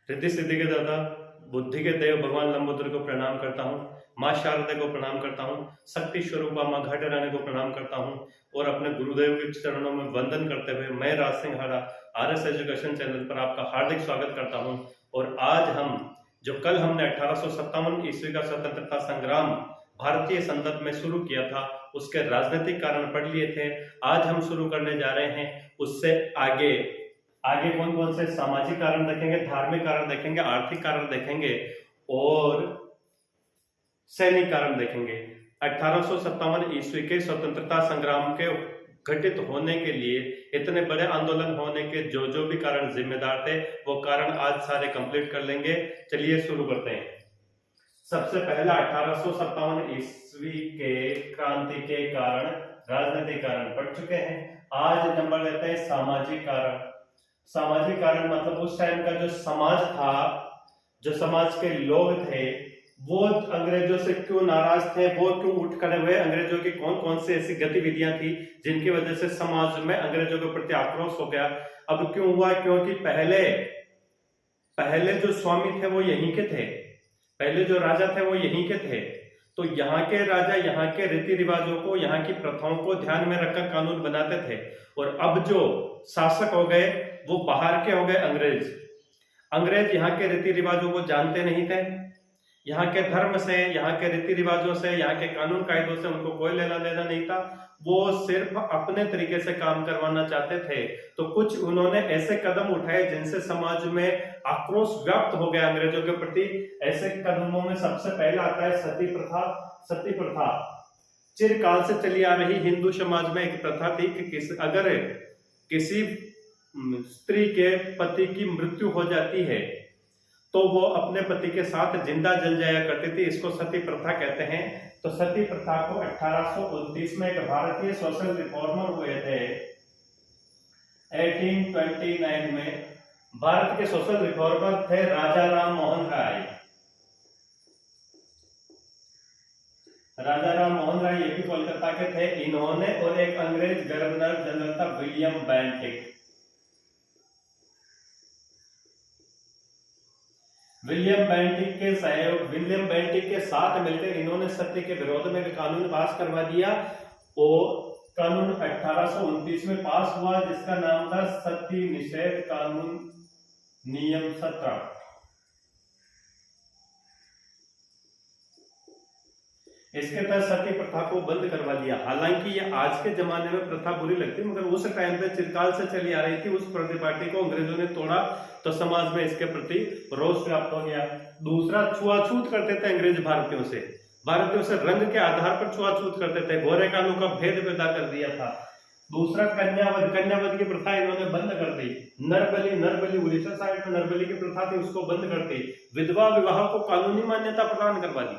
रिद्धि सिद्धि के दाता, बुद्धि के देव भगवान लंबोदर को प्रणाम करता हूँ। माँ शारदा को प्रणाम करता हूँ। शक्ति स्वरूपा माँ घाट रानी को प्रणाम करता हूँ और अपने गुरुदेव के चरणों में वंदन करते हुए मैं राज सिंह हाड़ा आरएस एजुकेशन चैनल पर आपका हार्दिक स्वागत करता हूँ। और आज हम जो कल हमने 1857 ईस्वी का स्वतंत्रता संग्राम भारतीय संदर्भ में शुरू किया था, उसके राजनीतिक कारण पढ़ लिए थे। आज हम शुरू करने जा रहे हैं उससे आगे आगे कौन कौन से सामाजिक कारण देखेंगे, धार्मिक कारण देखेंगे, आर्थिक कारण देखेंगे और सैनिक कारण देखेंगे। 1857 ईस्वी के स्वतंत्रता संग्राम के घटित होने के लिए, इतने बड़े आंदोलन होने के जो भी कारण जिम्मेदार थे, वो कारण आज सारे कंप्लीट कर लेंगे। चलिए शुरू करते हैं। सबसे पहला 1857 ईस्वी के क्रांति के कारण, राजनीतिक कारण पढ़ चुके हैं। आज नंबर लेते हैं सामाजिक कारण। सामाजिक कारण मतलब उस टाइम का जो समाज था, जो समाज के लोग थे, वो अंग्रेजों से क्यों नाराज थे, वो क्यों उठ खड़े हुए, अंग्रेजों की कौन कौन सी ऐसी गतिविधियां थी जिनकी वजह से समाज में अंग्रेजों के प्रति आक्रोश हो गया। अब क्यों हुआ? क्योंकि पहले जो स्वामी थे वो यहीं के थे, पहले जो राजा थे वो यहीं के थे। तो यहाँ के राजा यहाँ के रीति रिवाजों को, यहाँ की प्रथाओं को ध्यान में रखकर कानून बनाते थे। और अब जो शासक हो गए वो बाहर के हो गए, अंग्रेज यहाँ के रीति रिवाजों को जानते नहीं थे। यहाँ के धर्म से, यहाँ के रीति रिवाजों से, यहाँ के कानून कायदों से उनको कोई लेना देना नहीं था। वो सिर्फ अपने तरीके से काम करवाना चाहते थे। तो कुछ उन्होंने ऐसे कदम उठाए जिनसे समाज में आक्रोश व्याप्त हो गया अंग्रेजों के प्रति। ऐसे कदमों में सबसे पहला आता है सती प्रथा। सती प्रथा चिरकाल से चली आ रही हिंदू समाज में एक प्रथा थी कि अगर किसी स्त्री के पति की मृत्यु हो जाती है तो वो अपने पति के साथ जिंदा जल जाया करती थी। इसको सती प्रथा कहते हैं। तो सती प्रथा को 1829 में एक भारतीय सोशल रिफॉर्मर हुए थे। 1829 में भारत के सोशल रिफॉर्मर थे राजा राम मोहन राय। राजा राम मोहन राय ये भी कोलकाता के थे। इन्होंने और एक अंग्रेज गवर्नर जनरल था विलियम बेंटिक। विलियम बेंटिक के साथ मिलकर इन्होंने सत्य के विरोध में एक कानून पास करवा दिया। और कानून 1829 में पास हुआ जिसका नाम था सती निषेध कानून नियम 17। इसके तहत सती प्रथा को बंद करवा दिया। हालांकि ये आज के जमाने में प्रथा बुरी लगती, मगर उस टाइम पे चिरकाल से चली आ रही थी। उस परिपाटी को अंग्रेजों ने तोड़ा तो समाज में इसके प्रति रोष प्राप्त हो गया। दूसरा, छुआछूत करते थे अंग्रेज भारतीयों से रंग के आधार पर छुआछूत करते थे, गोरे कानों का भेद पैदा कर दिया था। दूसरा, कन्यावध की प्रथा इन्होंने बंद कर दी। नरबली उड़ीसा साइड में नरबली की प्रथा थी, उसको बंद कर दी। विधवा विवाह को कानूनी मान्यता प्रदान करवा दी।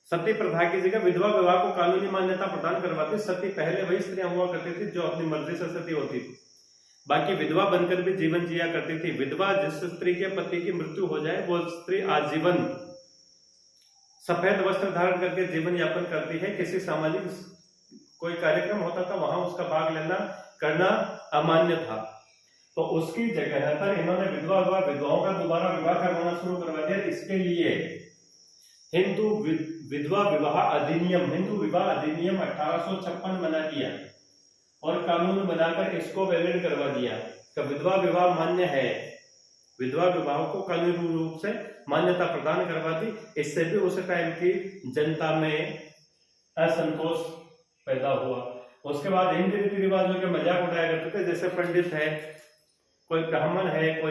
सती प्रथा की जगह विधवा विवाह को कानूनी मान्यता प्रदान करवाती। सती पहले वही स्त्रियां हुआ करती थी जो अपनी मर्जी से सती होती थी, बाकी विधवा बनकर भी जीवन जिया करती थी। विधवा जिस स्त्री के पति की मृत्यु हो जाए वो स्त्री आजीवन सफेद वस्त्र धारण करके जीवन यापन करती है। किसी सामाजिक कोई कार्यक्रम होता था वहां उसका भाग लेना करना अमान्य था। तो उसकी जगह पर इन्होंने विधवाओं का दोबारा विवाह करवाना शुरू करवा दिया। इसके लिए हिंदू विधवा विवाह अधिनियम 1856 बना दिया और कानून बनाकर इसको वैलिड करवा दिया कि विधवा विवाह मान्य है। विधवा विवाह को कानूनी रूप से मान्यता प्रदान करवा दी। इससे भी उस टाइम की जनता में असंतोष पैदा हुआ। उसके बाद हिंदी रीति रिवाजों के मजाक उठाया करते थे, जैसे पंडित है, कोई ब्राह्मण है,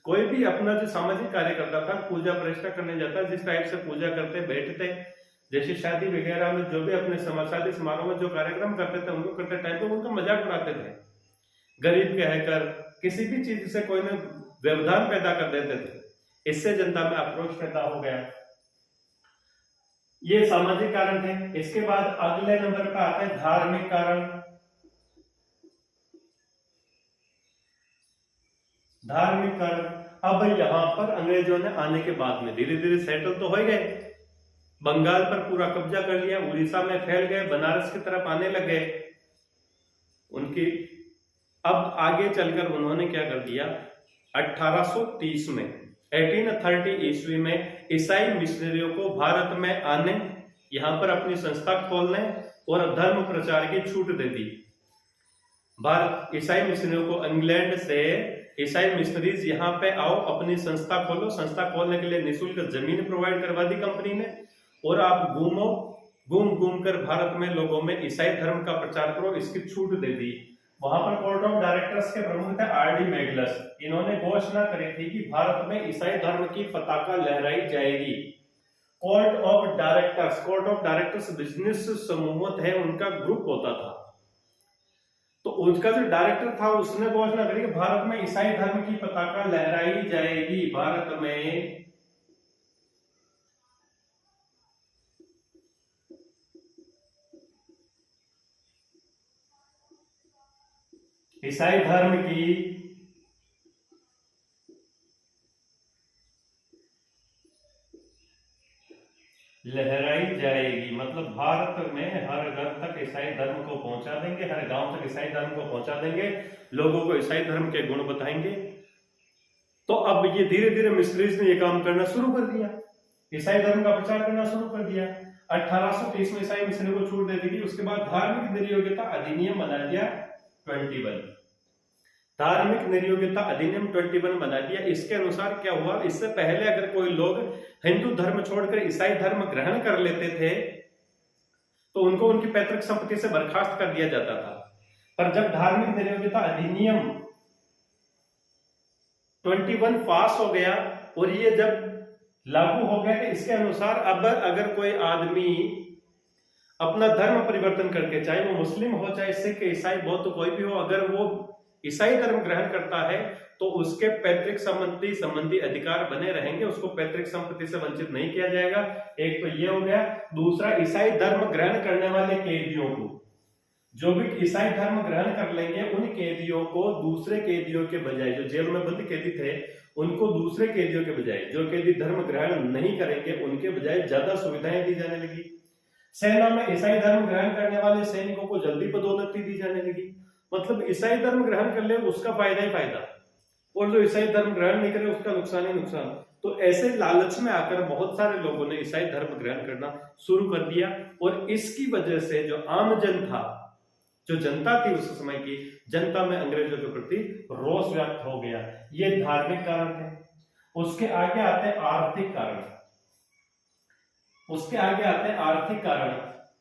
कोई भी अपना जो सामाजिक कार्य करता था, पूजा प्रतिष्ठा करने जाता, जिस टाइप से पूजा करते बैठते, जैसे शादी वगैरह में जो भी अपने शादी समारोह में जो कार्यक्रम करते थे उनको करते टाइम पे उनका मजाक उड़ाते थे। गरीब कहकर किसी भी चीज से कोई न व्यवधान पैदा कर देते थे। इससे जनता में आक्रोश पैदा हो गया। ये सामाजिक कारण थे। इसके बाद अगले नंबर पर आते हैं धार्मिक कारण। धार्मिक कारण अब यहाँ पर अंग्रेजों ने आने के बाद में धीरे धीरे सेटल तो हो गए, बंगाल पर पूरा कब्जा कर लिया, उड़ीसा में फैल गए, बनारस की तरफ आने लगे। उनकी अब आगे चलकर उन्होंने क्या कर दिया, 1830 में 1830 ईस्वी में ईसाई मिशनरियों को भारत में आने, यहां पर अपनी संस्था खोलने और धर्म प्रचार की छूट दे दी। भारत ईसाई मिशनरियों को इंग्लैंड से ईसाई मिशनरीज यहाँ पे आओ, अपनी संस्था खोलो। संस्था खोलने के लिए निःशुल्क जमीन प्रोवाइड करवा दी कंपनी ने, और आप घूम कर भारत में लोगों में ईसाई धर्म का प्रचार करो, इसकी छूट दे दी। वहां पर कोर्ट ऑफ डायरेक्टर्स के प्रमुख थे आर.डी. मैगलस। इन्होंने घोषणा करी थी कि भारत में ईसाई धर्म की पताका लहराई जाएगी। कोर्ट ऑफ डायरेक्टर्स बिजनेस समूह है, उनका ग्रुप होता था, तो उनका जो डायरेक्टर था उसने घोषणा करी कि भारत में ईसाई धर्म की पताका लहराई जाएगी। भारत में ईसाई धर्म की लहराई जाएगी, मतलब भारत में हर घर तक ईसाई धर्म को पहुंचा देंगे, हर गांव तक ईसाई धर्म को पहुंचा देंगे, लोगों को ईसाई धर्म के गुण बताएंगे। तो अब ये धीरे धीरे मिशनरीज ने ये काम करना शुरू कर दिया, ईसाई धर्म का प्रचार करना शुरू कर दिया। 1830 में ईसाई मिशनरी को छूट दे दी। उसके बाद धार्मिक निर्योग्यता अधिनियम बना दिया 21। धार्मिक निर्योग्यता अधिनियम 21 बना दिया। इसके अनुसार क्या हुआ, इससे पहले अगर कोई लोग हिंदू धर्म छोड़कर ईसाई धर्म ग्रहण कर लेते थे तो उनको उनकी पैतृक संपत्ति से बर्खास्त कर दिया जाता था। पर जब धार्मिक निर्योग्यता अधिनियम 21 पास हो गया और ये जब लागू हो गया, तो इसके अनुसार अब अगर कोई आदमी अपना धर्म परिवर्तन करके, चाहे वो मुस्लिम हो, चाहे सिख, ईसाई, बौद्ध, कोई भी हो, अगर वो ईसाई धर्म ग्रहण करता है तो उसके पैतृक संबंधी अधिकार बने रहेंगे, उसको पैतृक संपत्ति से वंचित नहीं किया जाएगा। एक तो ये हो गया। दूसरा, ईसाई धर्म ग्रहण करने वाले कैदियों को, जो भी ईसाई धर्म ग्रहण कर लेंगे, उन कैदियों को दूसरे कैदियों के बजाय, जो जेल में बंद कैदी थे उनको दूसरे कैदियों के बजाय, जो कैदी धर्म ग्रहण नहीं करेंगे उनके बजाय ज्यादा सुविधाएं दी जाने लगी। सेना में ईसाई धर्म ग्रहण करने वाले सैनिकों को जल्दी पदोन्नति दी जाने लगी। मतलब ईसाई धर्म ग्रहण कर ले उसका फायदा ही फायदा, और जो ईसाई धर्म ग्रहण नहीं करे उसका नुकसान ही नुकसान। तो ऐसे लालच में आकर बहुत सारे लोगों ने ईसाई धर्म ग्रहण करना शुरू कर दिया, और इसकी वजह से जो आम जन था, जो जनता थी उस समय की जनता में अंग्रेजों के प्रति रोष व्यक्त हो गया। ये धार्मिक कारण थे। उसके आगे आते हैं आर्थिक कारण।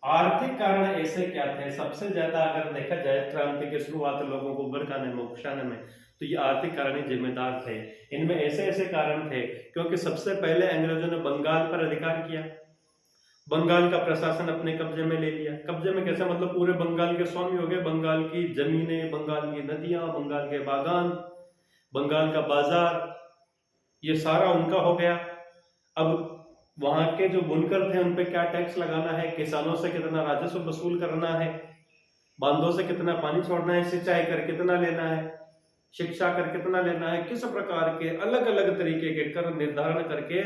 आर्थिक कारण ऐसे क्या थे? सबसे ज्यादा अगर देखा जाए क्रांति की शुरुआत लोगों को भड़काने में, उकसाने में, तो ये आर्थिक कारण ही जिम्मेदार थे। इनमें ऐसे ऐसे कारण थे क्योंकि सबसे पहले अंग्रेजों ने बंगाल पर अधिकार किया, बंगाल का प्रशासन अपने कब्जे में ले लिया। कब्जे में कैसे? मतलब पूरे बंगाल के स्वामी हो गए, बंगाल की जमीनें, बंगाल की नदियां, बंगाल के बागान, बंगाल का बाजार, ये सारा उनका हो गया। अब वहां के जो बुनकर थे उन पे क्या टैक्स लगाना है, किसानों से कितना राजस्व वसूल करना है, बांधों से कितना पानी छोड़ना है, सिंचाई कर कितना लेना है, शिक्षा कर कितना लेना है, किस प्रकार के अलग अलग तरीके के कर निर्धारण करके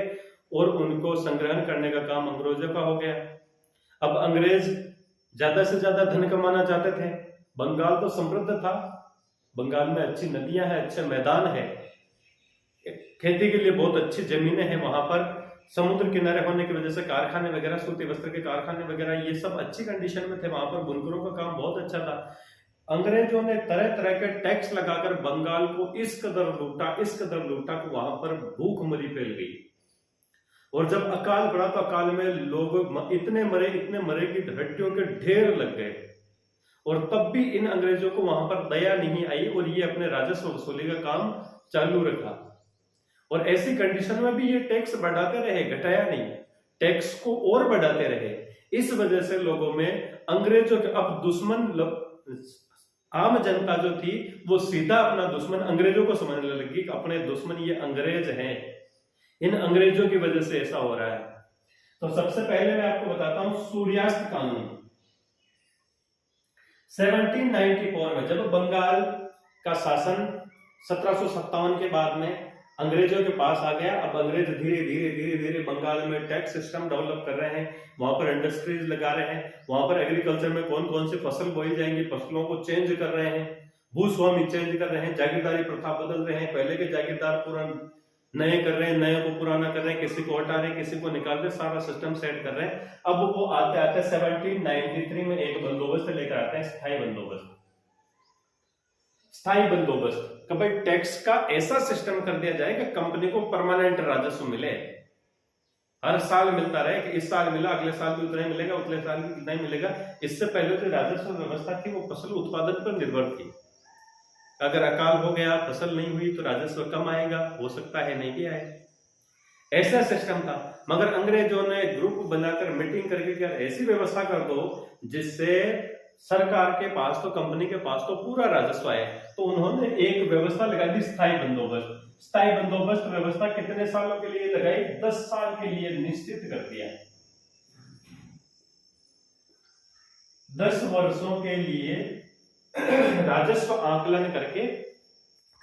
और उनको संग्रहण करने का काम अंग्रेजों का हो गया। अब अंग्रेज ज्यादा से ज्यादा धन कमाना चाहते थे। बंगाल तो समृद्ध था, बंगाल में अच्छी नदियां हैं, अच्छे मैदान है, खेती के लिए बहुत अच्छी जमीनें हैं, वहां पर समुद्र किनारे होने की वजह से कारखाने वगैरह, सूती वस्त्र के कारखाने वगैरह, ये सब अच्छी कंडीशन में थे। वहां पर बुनकरों का काम बहुत अच्छा था। अंग्रेजों ने तरह तरह के टैक्स लगाकर बंगाल को इस कदर लूटा कि वहां पर भूखमरी फैल गई। और जब अकाल पड़ा तो अकाल में लोग इतने मरे कि हड्डियों के ढेर लग गए। और तब भी इन अंग्रेजों को वहां पर दया नहीं आई और ये अपने राजस्व वसूली का काम चालू रखा। और ऐसी कंडीशन में भी ये टैक्स बढ़ाते रहे, घटाया नहीं, टैक्स को और बढ़ाते रहे। इस वजह से लोगों में अंग्रेजों के अब दुश्मन, आम जनता जो थी वो सीधा अपना दुश्मन अंग्रेजों को समझने लगी कि अपने दुश्मन ये अंग्रेज हैं, इन अंग्रेजों की वजह से ऐसा हो रहा है। तो सबसे पहले मैं आपको बताता हूं सूर्यास्त कानून। 1794 में जब बंगाल का शासन 1757 के बाद में अंग्रेजों के पास आ गया। अब अंग्रेज धीरे धीरे बंगाल में टैक्स सिस्टम डेवलप कर रहे हैं, वहां पर इंडस्ट्रीज लगा रहे हैं, वहां पर एग्रीकल्चर में कौन कौन सी फसल बोई जाएंगी, फसलों को चेंज कर रहे हैं, भूस्वामी चेंज कर रहे हैं, जागीरदारी प्रथा बदल रहे हैं, पहले के जागीरदार पुराने नए कर रहे हैं, नए को पुराना कर रहे हैं, किसी को हटा रहे हैं, किसी को निकाल रहे हैं, सारा सिस्टम सेट कर रहे हैं। अब वो आते आते 1793 में एक बंदोबस्त लेकर आते हैं, स्थायी बंदोबस्त। स्थायी बंदोबस्त कि भाई टैक्स का ऐसा सिस्टम कर दिया जाए कि कंपनी को परमानेंट राजस्व मिले, हर साल मिलता रहे, कि इस साल मिला अगले साल भी उतना ही मिलेगा, उतने साल भी उतना ही मिलेगा। इससे पहले जो राजस्व व्यवस्था थी वो फसल उत्पादन पर निर्भर थी। अगर अकाल हो गया, फसल नहीं हुई तो राजस्व कम आएगा, हो सकता है नहीं भी आए, ऐसा सिस्टम था। मगर अंग्रेजों ने ग्रुप बनाकर मीटिंग करके क्या ऐसी व्यवस्था कर दो जिससे सरकार के पास तो कंपनी के पास तो पूरा राजस्व आए। तो उन्होंने एक व्यवस्था लगा दी, स्थायी बंदोबस्त। स्थायी बंदोबस्त व्यवस्था कितने सालों के लिए लगाई? 10 साल के लिए निश्चित कर दिया। 10 वर्षों के लिए राजस्व आकलन करके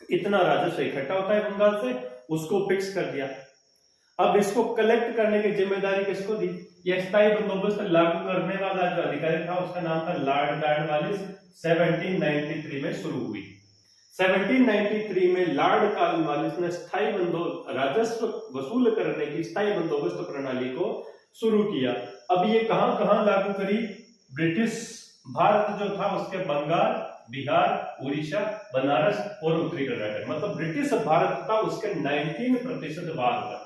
इतना राजस्व इकट्ठा होता है बंगाल से, उसको फिक्स कर दिया। अब इसको कलेक्ट करने की जिम्मेदारी किसको दी? यह स्थायी बंदोबस्त लागू करने वाला जो अधिकारी था उसका नाम था लॉर्ड कॉर्नवालिस। 1793 में शुरू हुई। 1793 में लॉर्ड कॉर्नवालिस ने स्थायी राजस्व वसूल करने की स्थायी बंदोबस्त प्रणाली को शुरू किया। अब ये कहां कहां लागू करी? ब्रिटिश भारत जो था उसके बंगाल, बिहार, उड़ीसा, बनारस और उत्तरी कर्नाटक, मतलब ब्रिटिश भारत था उसके 19% भाग था,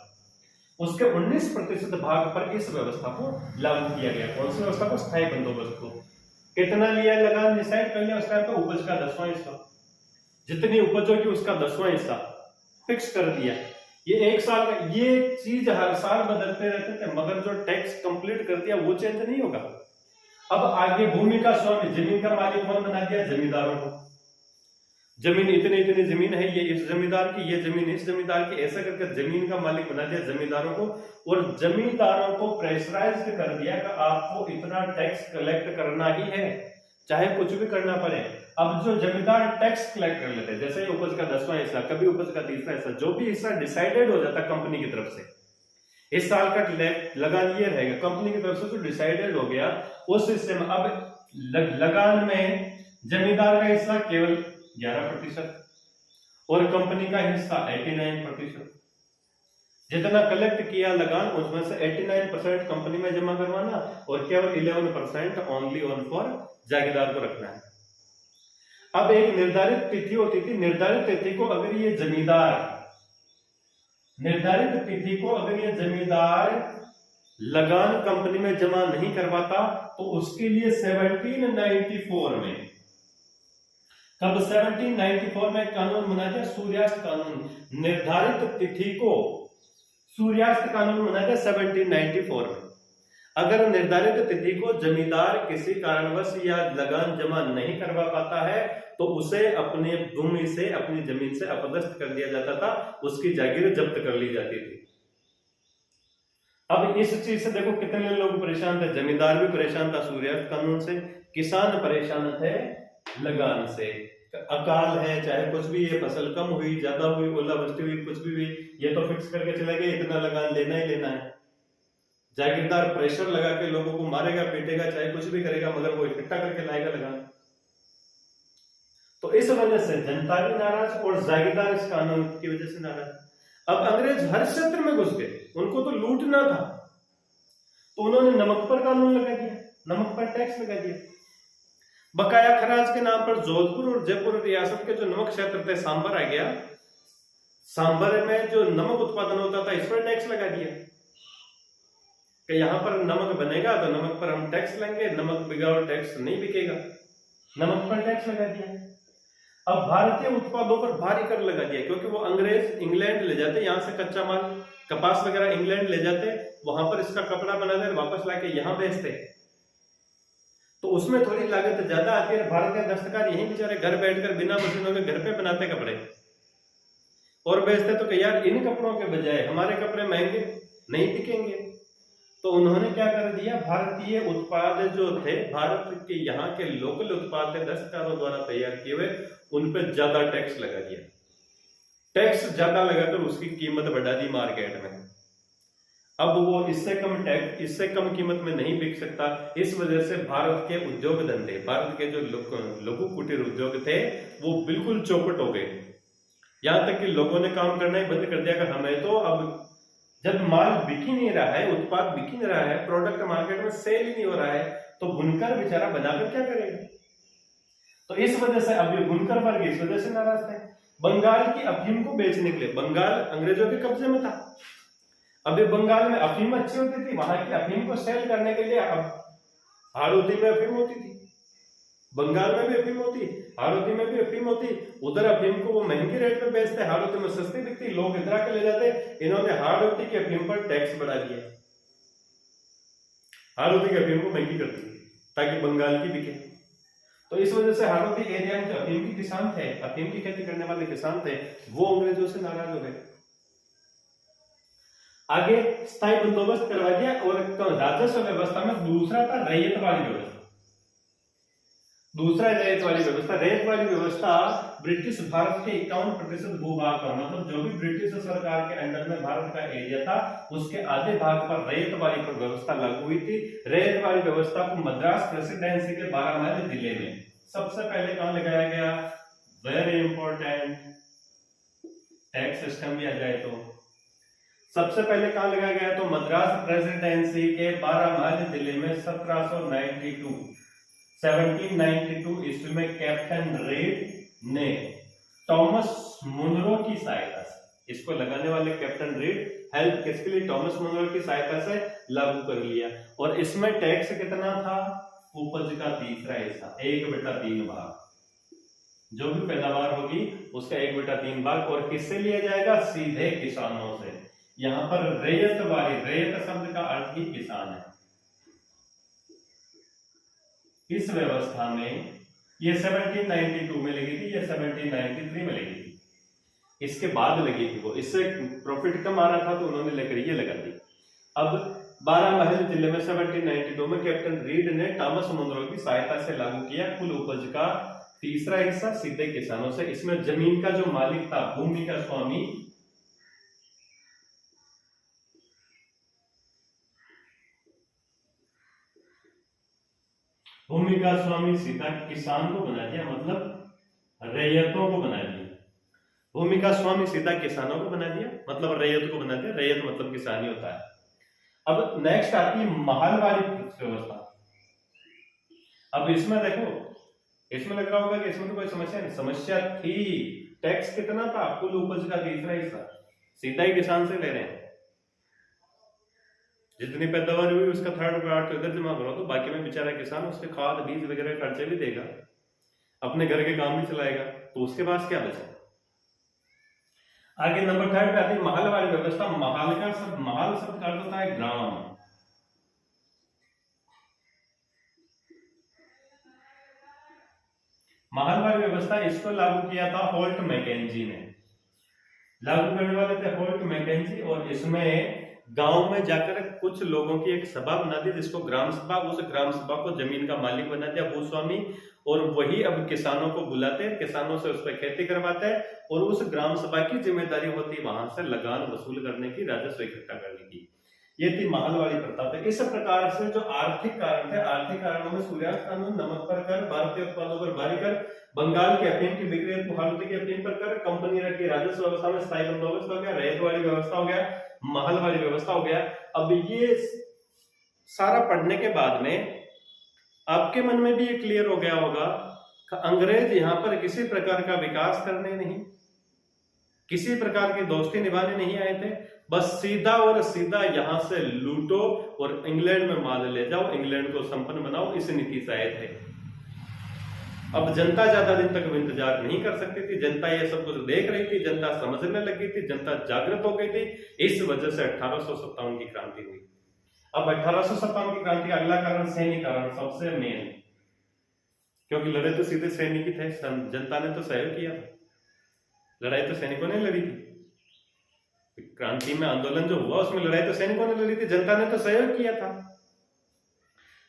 उसके 19% भाग पर इस व्यवस्था को लागू किया गया। कौन सी व्यवस्था को? स्थायी बंदोबस्त को। कितना लिया लगान डिसाइड कर लिया उस टाइम पर? उपज का 10वां हिस्सा, जितनी उपज होगी उसका 10वां हिस्सा फिक्स कर दिया। ये एक साल का, ये चीज हर साल बदलते रहते थे, मगर जो टैक्स कंप्लीट कर दिया वो चेंज नहीं होगा। अब आगे भूमि का स्वामी, जमीन का मालिक कौन बना दिया? जमींदारों को। जमीन इतनी इतनी जमीन है, ये इस जमींदार की, ये जमीन इस जमींदार की, ऐसा करके जमीन का मालिक बना दिया जमींदारों को। और जमींदारों को प्रेशराइज कर दिया कि आपको इतना टैक्स कलेक्ट करना ही है, चाहे कुछ भी करना पड़े। अब जो जमींदार टैक्स कलेक्ट कर लेते, जैसे उपज का 10वां हिस्सा, कभी उपज का 3वां हिस्सा, जो भी हिस्सा डिसाइडेड हो जाता कंपनी की तरफ से, इस साल का लगान ये रहेगा, कंपनी की तरफ से जो डिसाइडेड हो गया उस हिस्से में अब लगान में जमींदार का हिस्सा केवल 11% और कंपनी का हिस्सा 89%। जितना कलेक्ट किया लगान उसमें से 89% कंपनी में जमा करवाना और केवल 11% ओनली ऑन फॉर जागीरदार को रखना है। अब एक निर्धारित तिथि होती थी, निर्धारित तिथि को अगर ये जमींदार लगान कंपनी में जमा नहीं करवाता तो उसके लिए 1794 में, कब 1794 में कानून बना दिया, सूर्यास्त कानून। निर्धारित तिथि को सूर्यास्त कानून बना दिया 1794 में। अगर निर्धारित तिथि को जमींदार किसी कारणवश या लगान जमा नहीं करवा पाता है तो उसे अपने भूमि से, अपनी जमीन से अपदस्थ कर दिया जाता था, उसकी जागीर जब्त कर ली जाती थी। अब इस चीज से देखो कितने लोग परेशान थे, जमींदार भी परेशान था सूर्यास्त कानून से, किसान परेशान थे लगान से। अकाल है चाहे कुछ भी, ये फसल कम हुई, ज्यादा हुई, ओलावृष्टि हुई, कुछ भी हुई, ये तो फिक्स करके चले गए इतना लगान लेना ही लेना है। जागीरदार प्रेशर लगा के लोगों को मारेगा, पीटेगा, चाहे कुछ भी करेगा, मगर वो इकट्ठा करके लाएगा लगान। तो इस वजह से जनता भी नाराज और जागीरदार इस कानून की वजह से नाराज। अब अंग्रेज हर क्षेत्र में घुस गए, उनको तो लूटना था, तो उन्होंने नमक पर कानून लगा दिया, नमक पर टैक्स लगा दिया। बकाया खराज के नाम पर जोधपुर और जयपुर रियासत के जो नमक क्षेत्र थे, सांबर आ गया, सांबर में जो नमक उत्पादन होता था इस पर टैक्स लगा दिया कि यहां पर नमक बनेगा तो नमक पर हम टैक्स लेंगे, नमक बिका और टैक्स नहीं बिकेगा, नमक पर टैक्स लगा दिया। अब भारतीय उत्पादों पर भारी कर लगा दिया, क्योंकि वो अंग्रेज इंग्लैंड ले जाते, यहां से कच्चा माल कपास वगैरह इंग्लैंड ले जाते, वहां पर इसका कपड़ा बनाते, वापस लाके यहां बेचते, तो उसमें थोड़ी लागत ज्यादा आती है। भारतीय दस्तकार यहीं बेचारे घर बैठकर बिना मशीनों के घर पे बनाते कपड़े और बेचते, तो यार इन कपड़ों के बजाय हमारे कपड़े महंगे नहीं बिकेंगे, तो उन्होंने क्या कर दिया, भारतीय उत्पाद जो थे, भारत के यहाँ के लोकल उत्पाद थे दस्तकारों द्वारा तैयार किए हुए, उन पर ज्यादा टैक्स लगा दिया। टैक्स ज्यादा लगाकर उसकी कीमत बढ़ा दी मार्केट में। अब वो इससे कम कीमत में नहीं बिक सकता। इस वजह से भारत के उद्योग धंधे, भारत के जो लघु कुटीर उद्योग थे वो बिल्कुल चौपट हो गए। यहां तक कि लोगों ने काम करना ही बंद कर दिया कि हमें तो अब जब माल बिक ही नहीं रहा है, उत्पाद बिक ही नहीं रहा है, प्रोडक्ट मार्केट में सेल ही नहीं हो रहा है, तो बुनकर बेचारा बनाकर क्या करेगा। तो इस वजह से अब ये बुनकर वर्ग इस वजह से नाराज थे। बंगाल की अफीम को बेचने के लिए, बंगाल अंग्रेजों के कब्जे में था, अब ये बंगाल में अफीम अच्छी होती थी, वहां की अफीम को सेल करने के लिए अब हाड़ौती में अफीम होती थी, बंगाल में भी अफीम होती, हाड़ौती में भी अफीम होती। उधर अफीम को वो महंगी रेट पे बेचते, हाड़ौती में सस्ती बिकती, लोग इधर के ले जाते। इन्होंने हाड़ौती की अफीम पर टैक्स बढ़ा दिया, हाड़ौती की अफीम को महंगी कर दी ताकि बंगाल की बिके। तो इस वजह से हाड़ौती एरिया में जो अफीम के किसान थे, अफीम की खेती करने वाले किसान थे, वो अंग्रेजों से नाराज हो गए। आगे स्थायी बंदोबस्त करवा दिया। और राजस्व व्यवस्था में दूसरा था रैयत वाली व्यवस्था। दूसरा रैयत वाली व्यवस्था, रैयत वाली व्यवस्था ब्रिटिश भारत के 51% भूभाग पर, मतलब जो भी ब्रिटिश सरकार के अंडर में भारत का एरिया था उसके आधे भाग पर रैयत वाली पर व्यवस्था लागू हुई थी। रैयत वाली व्यवस्था को मद्रास प्रेसिडेंसी के 12 माइल जिले में सबसे पहले कहां लगाया गया, वेरी इंपॉर्टेंट, टैक्स सिस्टम भी आ जाए तो सबसे पहले कहां लगाया गया, तो मद्रास प्रेसिडेंसी के 12 माइल जिले में 1792 ईस्वी में कैप्टन रीड ने टॉमस मुनरो की सहायता से, इसको लगाने वाले कैप्टन रीड हेल्प किसके लिए, टॉमस मुनरो की सहायता से लागू कर लिया। और इसमें टैक्स कितना था, उपज का तीसरा हिस्सा, 1/3 भाग, जो भी पैदावार होगी उसका 1/3 भाग। और किससे लिया जाएगा, सीधे किसानों से। यहां पर रैयत वाली, रैयत शब्द का अर्थ ही किसान है। इस व्यवस्था में ये 1792 में लगी थी, ये 1793 में लगी थी, इसके बाद लगी थी वो, इससे प्रॉफिट कम आ रहा था तो उन्होंने लेकर ये लगा दी। अब 12 माइल जिले में 1792 में कैप्टन रीड ने टॉमस मुनरो की सहायता से लागू किया। कुल उपज का तीसरा हिस्सा सीधे किसानों से। इसमें जमीन का जो मालिक था, भूमि का स्वामी, भूमि का स्वामी सीधा किसान को बना दिया, मतलब रैयतों को बना दिया। भूमि का स्वामी सीधा किसानों को बना दिया, मतलब रैयत को बना दिया। रैयत मतलब किसान ही होता है। अब नेक्स्ट आती है महल वाली व्यवस्था। अब इसमें देखो, इसमें लग रहा होगा कि इसमें तो कोई समस्या नहीं, समस्या थी। टैक्स कितना था, कुल उपज का तीसरा हिस्सा सीधा ही किसान से ले रहे हैं। जितनी पैदावार हुई उसका 3/4 तो इधर जमा करो, तो बाकी में बेचारा किसान उसके खाद बीज वगैरह खर्चे भी देगा, अपने घर के काम भी चलाएगा, तो उसके पास क्या बचा। आगे नंबर 3 पे आती है महल वाली व्यवस्था। महल शब्द का अर्थ होता है ग्राम। महल वाली व्यवस्था, इसको लागू किया था होल्ट मैकेंजी ने। लागू करने वाले थे होल्ट मैकेंजी। और इसमें गांव में जाकर कुछ लोगों की एक सभा बना दी जिसको ग्राम सभा, उस ग्राम सभा को जमीन का मालिक बना दिया, भूस्वामी। और वही अब किसानों को बुलाते हैं, किसानों से उस पर खेती करवाते हैं। और उस ग्राम सभा की जिम्मेदारी होती है वहां से लगान वसूल करने की, राजस्व इकट्ठा करने की। ये थी महल वाली प्रथा। तो इस प्रकार से जो आर्थिक कारण थे, आर्थिक कारणों में सूर्यास्त कानून, नमक पर कर, भारतीय उत्पादों पर भारी कर, बंगाल के अफीम की बिक्री हाड़ौती की अफीम पर कर, कंपनी रखी राजस्व व्यवस्था में स्थायी बंदोबस्त हो गया, रैयत वाली व्यवस्था हो गया, महल वाली व्यवस्था हो गया। अब ये सारा पढ़ने के बाद में आपके मन में भी ये क्लियर हो गया होगा कि अंग्रेज यहां पर किसी प्रकार का विकास करने नहीं, किसी प्रकार की दोस्ती निभाने नहीं आए थे। बस सीधा और सीधा यहां से लूटो और इंग्लैंड में माल ले जाओ, इंग्लैंड को संपन्न बनाओ, इस नीति से आए थे। अब जनता ज्यादा दिन तक इंतजार नहीं कर सकती थी, जनता ये सब कुछ देख रही थी, जनता समझने लगी थी, जनता जागृत हो गई थी। इस वजह से 1857 की क्रांति हुई। अब 1857 की क्रांति का अगला कारण सैनिक कारण, सबसे मेन, क्योंकि लड़े तो सीधे सैनिक ही थे, जनता ने तो सहयोग किया था, लड़ाई तो सैनिकों ने लड़ी थी। क्रांति में आंदोलन जो हुआ उसमें लड़ाई तो सैनिकों ने लड़ी थी, जनता ने तो सहयोग किया था।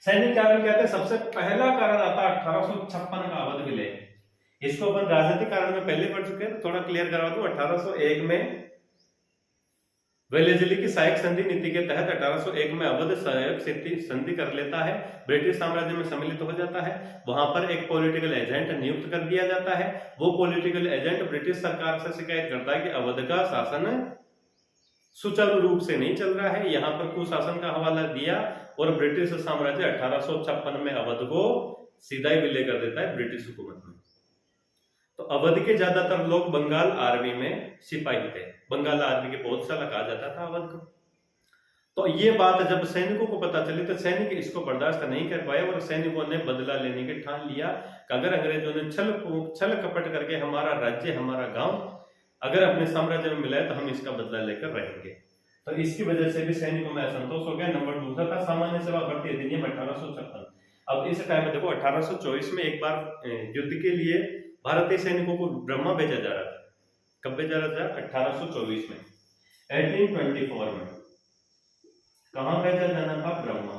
सैनिक कारण क्या थे, सबसे पहला कारण आता 1856 का अवध विलय। इसको अपन राजनीतिक कारण में पहले पढ़ चुके हैं, तो थोड़ा क्लियर करवा दूं। 1801 में वेलेजली की सहायक संधि नीति के तहत 1801 में अवध सहायक संधि कर लेता है, ब्रिटिश साम्राज्य में सम्मिलित हो जाता है। वहां पर एक पॉलिटिकल एजेंट नियुक्त कर दिया जाता है। वो पॉलिटिकल एजेंट ब्रिटिश सरकार से शिकायत करता है कि अवध का शासन सुचारू रूप से नहीं चल रहा है, यहाँ पर कुशासन का हवाला दिया और ब्रिटिश साम्राज्य 1856 में अवध को सीधा ही विलय कर देता है ब्रिटिश हुकूमत में। तो अवध के ज्यादातर लोग बंगाल आर्मी में सिपाही थे, बंगाल आर्मी के बहुत सारा कहा जाता था अवध को। तो ये बात जब सैनिकों को पता चली तो सैनिक इसको बर्दाश्त नहीं कर पाए और सैनिकों ने बदला लेने के ठान लिया कि अगर अंग्रेजों ने छल कपट करके हमारा राज्य, हमारा गांव अगर अपने साम्राज्य में मिला है तो हम इसका बदला लेकर रहेंगे। तो इसकी वजह से भी सैनिकों में असंतोष हो गया। नंबर दूसरा था सामान्य सेवा भर्ती अधिनियम 1856। अब इस टाइम में देखो 1824 में एक बार युद्ध के लिए भारतीय सैनिकों को ब्रह्मा भेजा जा रहा था। कब भेजा रहा था? 1824 में। 1824 में कहां भेजा जाना था? ब्रह्मा।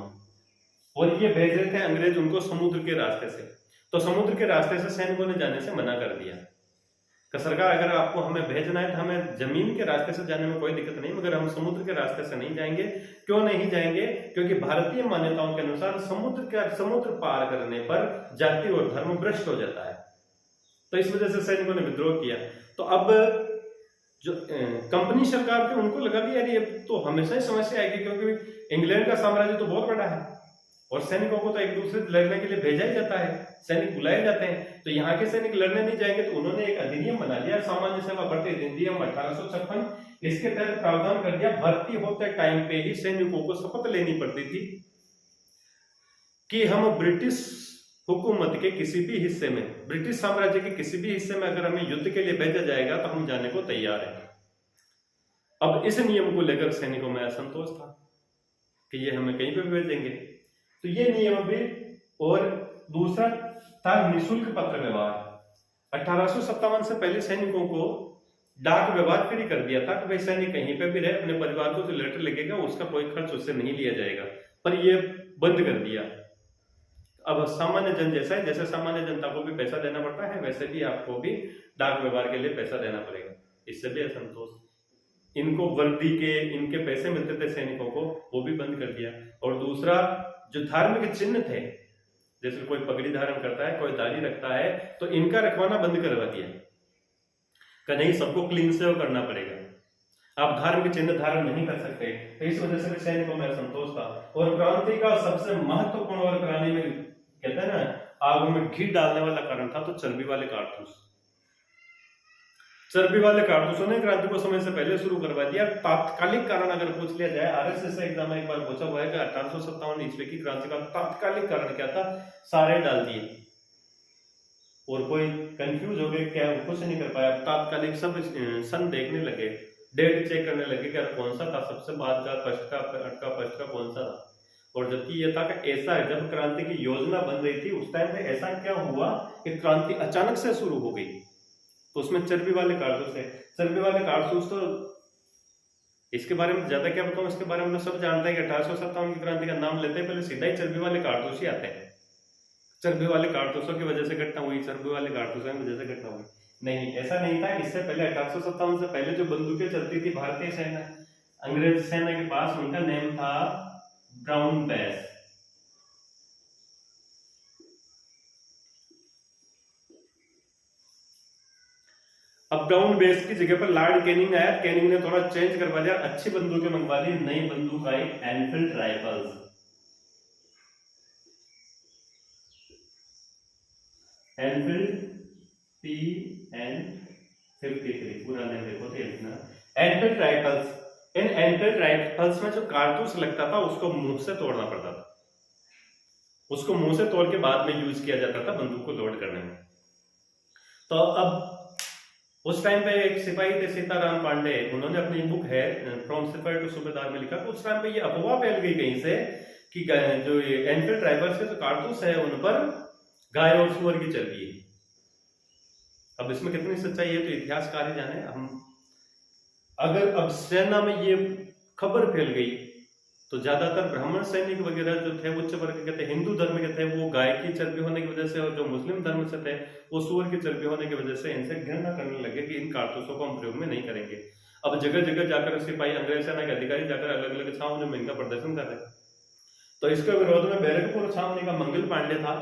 और ये भेज रहे थे अंग्रेज उनको समुद्र के रास्ते से। तो समुद्र के रास्ते से सैनिकों ने जाने से मना कर दिया कि सरकार अगर आपको हमें भेजना है तो हमें जमीन के रास्ते से जाने में कोई दिक्कत नहीं, मगर हम समुद्र के रास्ते से नहीं जाएंगे। क्यों नहीं जाएंगे? क्योंकि भारतीय मान्यताओं के अनुसार समुद्र पार करने पर जाति और धर्म भ्रष्ट हो जाता है। तो इस वजह से सैनिकों ने विद्रोह किया। तो अब जो कंपनी सरकार थी उनको लगा कि यार ये तो हमेशा ही समस्या आएगी, क्योंकि इंग्लैंड का साम्राज्य तो बहुत बड़ा है और सैनिकों को तो एक दूसरे से लड़ने के लिए भेजा ही जाता है, सैनिक बुलाए जाते हैं। तो यहाँ के सैनिक लड़ने नहीं जाएंगे तो उन्होंने एक अधिनियम बना लिया, सामान्य सेवा भर्ती अधिनियम 1856। इसके तहत प्रावधान कर दिया भर्ती होते टाइम पे ही सैनिकों को शपथ लेनी पड़ती थी कि हम ब्रिटिश हुकूमत के किसी भी हिस्से में, ब्रिटिश साम्राज्य के किसी भी हिस्से में अगर हमें युद्ध के लिए भेजा जाएगा तो हम जाने को तैयार हैं। अब इस नियम को लेकर सैनिकों में असंतोष था कि ये हमें कहीं पे भेजेंगे, तो ये नियम भी। और दूसरा था निःशुल्क पत्र व्यवहार। 1857 से पहले सैनिकों को डाक व्यवहार फ्री कर दिया था कि भाई सैनिक कहीं पे भी रहे, अपने परिवार को जो लेटर लिखेगा उसका कोई खर्च उससे नहीं लिया जाएगा, पर ये बंद कर दिया। अब सामान्य जन जैसा है, जैसे सामान्य जनता को भी पैसा देना पड़ता है वैसे भी आपको भी डाक व्यवहार के लिए पैसा देना पड़ेगा। इससे भी असंतोष, इनको वर्दी के इनके पैसे मिलते थे सैनिकों को, वो भी बंद कर दिया। और दूसरा जो धार्मिक चिन्ह थे, जैसे कोई पगड़ी धारण करता है, कोई दाढ़ी रखता है, तो इनका रखवाना बंद करवा दिया कि नहीं सबको क्लीन सेव करना पड़ेगा, आप धार्मिक चिन्ह धारण नहीं कर सकते। तो इस वजह से भी सैनिकों में असंतोष था। और क्रांति का सबसे महत्वपूर्ण और क्रांति में कहते हैं ना आग में घी डालने वाला कारण था तो चर्बी वाले कारतूस। चर्बी वाले कारतूसों ने क्रांति को समय से पहले शुरू करवा दिया। तात्कालिक कारण अगर पूछ लिया जाए, आरएसएस एग्जाम में एक बार पूछा हुआ है कि 1857 ईस्वी की क्रांति का तात्कालिक कारण क्या था? सारे डाल दिए और कोई कंफ्यूज हो गए, क्या कुछ नहीं कर पाया। तात्कालिक सब सन देखने लगे, डेट चेक करने लगे कि कौन सा था सबसे बाद का, फर्स्ट का कौन सा था। और जबकि यह था कि ऐसा है जब क्रांति की योजना बन रही थी उस टाइम पे ऐसा क्या हुआ कि क्रांति अचानक से शुरू हो गई, तो उसमें चर्बी वाले कारतूस है। चर्बी वाले कारतूस तो इसके बारे में ज्यादा क्या बताऊं, इसके बारे में सब जानते हैं कि 1857 की क्रांति का नाम लेते हैं पहले सीधा ही चर्बी वाले कारतूस ही आते हैं। चर्बी वाले कारतूसों की वजह से घटना हुई, चर्बी वाले कारतूसों की वजह से घटना हुई, नहीं ऐसा नहीं था। इससे पहले 1857 से पहले जो बंदूकें चलती थी भारतीय सेना, अंग्रेज सेना के पास, उनका नेम था ब्राउन बेस। अब ब्राउन बेस की जगह पर लॉर्ड कैनिंग आया। कैनिंग ने थोड़ा चेंज करवा दिया, अच्छी बंदूकें मंगवा दी, नई बंदूक आई एनफील्ड राइफल्स। एनफील्ड PN53 पूरा नाम देखो तो एनफील्ड राइफल्स। इन एनफील्ड राइफल्स में जो कारतूस लगता था उसको मुंह से तोड़ना पड़ता था, उसको मुंह से तोड़ के बाद में यूज किया जाता था बंदूक को लोड करने में। तो अब उस टाइम पे एक सिपाही थे सीताराम पांडे, उन्होंने अपनी बुक है फ्रॉम सिपाही टू सूबेदार में लिखा, उस टाइम पे ये अफवाह फैल गई कहीं से कि जो ये एनफील्ड राइफल्स के जो कारतूस है उन पर गाय और सुअर की चर्बी है। अब इसमें कितनी सच्चाई है तो इतिहासकार ही जाने। हम अगर अब सेना में ये खबर फैल गई तो ज्यादातर ब्राह्मण सैनिक वगैरह जो थे उच्च वर्ग के थे, हिंदू धर्म के थे, वो गाय की चर्बी होने की वजह से, और जो मुस्लिम धर्म से थे वो सूअर की चर्बी होने की वजह से इनसे घृणा करने लगे कि इन कारतूसों को हम प्रयोग में नहीं करेंगे। अब अब जगह जगह जाकर सिपाही, अंग्रेज सेना के अधिकारी जाकर अलग अलग छावनी में इनका प्रदर्शन कर रहे हैं। तो इसके विरोध में बैरकपुर छावनी का मंगल पांडे था।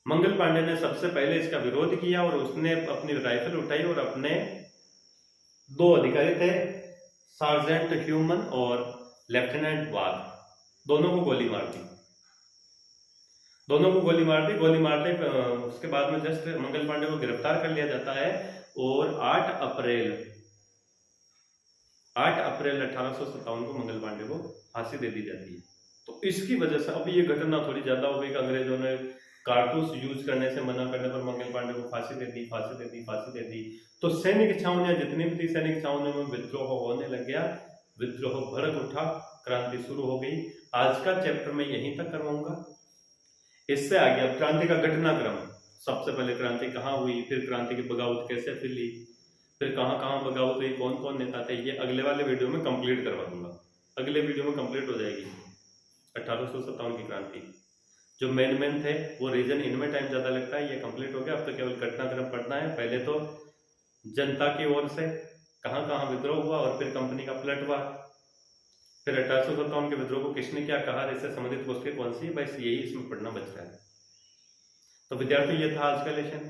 मंगल पांडे ने सबसे पहले इसका विरोध किया और उसने अपनी राइफल उठाई और अपने दो अधिकारी थे, सार्जेंट ह्यूमन और लेफ्टिनेंट वाघ, दोनों को गोली मार दी। गोली मार दी। उसके बाद में जस्ट मंगल पांडे को गिरफ्तार कर लिया जाता है और 8 अप्रैल 1857 को मंगल पांडे को फांसी दे दी जाती है। तो इसकी वजह से अब ये घटना थोड़ी ज्यादा हो गई कि अंग्रेजों ने कारतूस यूज करने से मना करने पर मंगल पांडे को फांसी दे दी। तो सैनिक छावनियां जितनी भी थी, सैनिक छावनियों में विद्रोह होने लग गया, विद्रोह भड़क उठा, क्रांति शुरू हो गई। आज का चैप्टर मैं यहीं तक करवाऊंगा। इससे आगे अब क्रांति का घटनाक्रम, सबसे पहले क्रांति कहाँ हुई, फिर क्रांति की बगावत कैसे फैली, फिर कहाँ बगावत हुई, कौन कौन नेता थे, ये अगले वाले वीडियो में कंप्लीट करवा दूंगा। अगले वीडियो में कंप्लीट हो जाएगी 1857 की क्रांति। जो मेन थे वो रीजन, इनमें टाइम ज्यादा लगता है, ये कंप्लीट हो गया। अब तो केवल घटनाक्रम पढ़ना है। पहले तो जनता की ओर से कहाँ विद्रोह हुआ और फिर कंपनी का पलटवार, फिर 1857 के विद्रोह को किसने क्या कहा, इससे संबंधित पुस्तकें कौन सी है, बस यही इसमें पढ़ना बच रहा है। तो विद्यार्थी, ये था आज का लेसन।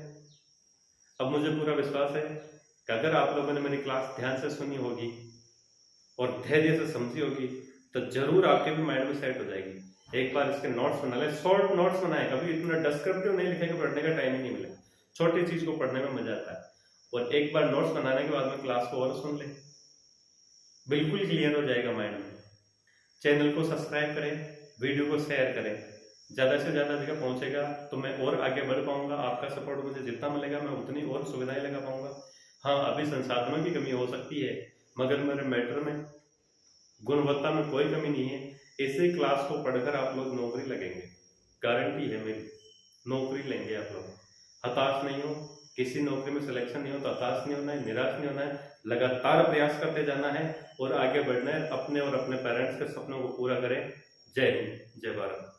अब मुझे पूरा विश्वास है कि अगर आप लोगों ने मेरी क्लास ध्यान से सुनी होगी और धैर्य से समझी होगी तो जरूर आपके भी माइंड में सेट हो जाएगी। एक बार इसके नोट्स बना ले, शॉर्ट नोट्स बनाए, कभी इतना डिस्क्रिप्टिव नहीं लिखेंगे, पढ़ने का टाइम ही नहीं मिले। छोटी चीज को पढ़ने में मजा आता है। और एक बार नोट्स बनाने के बाद में क्लास को और सुन ले, बिल्कुल क्लियर हो जाएगा माइंड में। चैनल को सब्सक्राइब करें, वीडियो को शेयर करें, ज्यादा से ज्यादा जगह पहुंचेगा तो मैं और आगे बढ़ पाऊंगा। आपका सपोर्ट मुझे जितना मिलेगा मैं उतनी और सुविधाएं लगा पाऊंगा। हाँ, अभी संसाधनों की कमी हो सकती है, मगर मेरे मैटर में गुणवत्ता में कोई कमी नहीं है। इसी क्लास को पढ़कर आप लोग नौकरी लगेंगे, गारंटी है मेरी, नौकरी लेंगे आप लोग। हताश नहीं हो, किसी नौकरी में सिलेक्शन नहीं हो तो हताश नहीं होना है, निराश नहीं होना है, लगातार प्रयास करते जाना है और आगे बढ़ना है। अपने और अपने पेरेंट्स के सपनों को पूरा करें। जय हिंद, जय भारत।